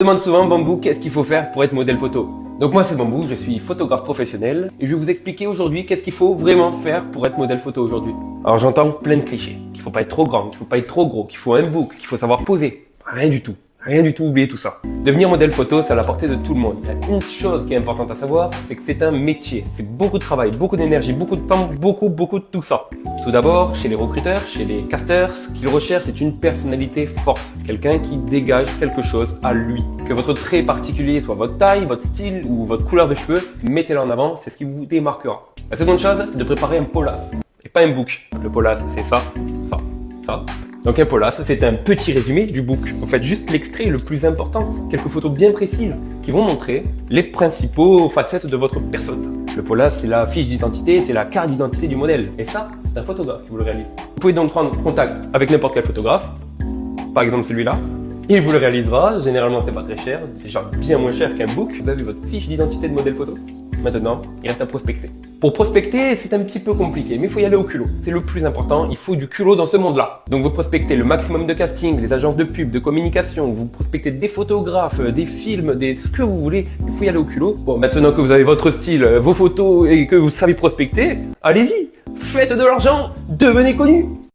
Je demande souvent, Bambou, qu'est-ce qu'il faut faire pour être modèle photo? Donc moi c'est Bambou, je suis photographe professionnel et je vais vous expliquer aujourd'hui qu'est-ce qu'il faut vraiment faire pour être modèle photo aujourd'hui. Alors j'entends plein de clichés, qu'il faut pas être trop grand, qu'il faut pas être trop gros, qu'il faut un book, qu'il faut savoir poser. Rien du tout, oubliez tout ça. Devenir modèle photo, c'est à la portée de tout le monde. Il y a une chose qui est importante à savoir, c'est que c'est un métier, c'est beaucoup de travail, beaucoup d'énergie, beaucoup de temps, beaucoup de tout ça. Tout d'abord, chez les recruteurs, chez les casters, ce qu'ils recherchent, c'est une personnalité forte. Quelqu'un qui dégage quelque chose à lui. Que votre trait particulier soit votre taille, votre style ou votre couleur de cheveux, mettez-le en avant, c'est ce qui vous démarquera. La seconde chose, c'est de préparer un polas et pas un book. Le polas, c'est ça. Donc un polas, c'est un petit résumé du book. Vous faites juste l'extrait le plus important, quelques photos bien précises qui vont montrer les principaux facettes de votre personne. Le polas, c'est la fiche d'identité, c'est la carte d'identité du modèle. Et ça, c'est un photographe qui vous le réalise. Vous pouvez donc prendre contact avec n'importe quel photographe, par exemple celui-là. Il vous le réalisera, généralement c'est pas très cher, déjà bien moins cher qu'un book. Vous avez votre fiche d'identité de modèle photo. Maintenant, il reste à prospecter. Pour prospecter, c'est un petit peu compliqué, mais il faut y aller au culot. C'est le plus important, il faut du culot dans ce monde-là. Donc vous prospectez le maximum de casting, les agences de pub, de communication, vous prospectez des photographes, des films, ce que vous voulez, il faut y aller au culot. Bon, maintenant que vous avez votre style, vos photos et que vous savez prospecter, allez-y, faites de l'argent, devenez connu.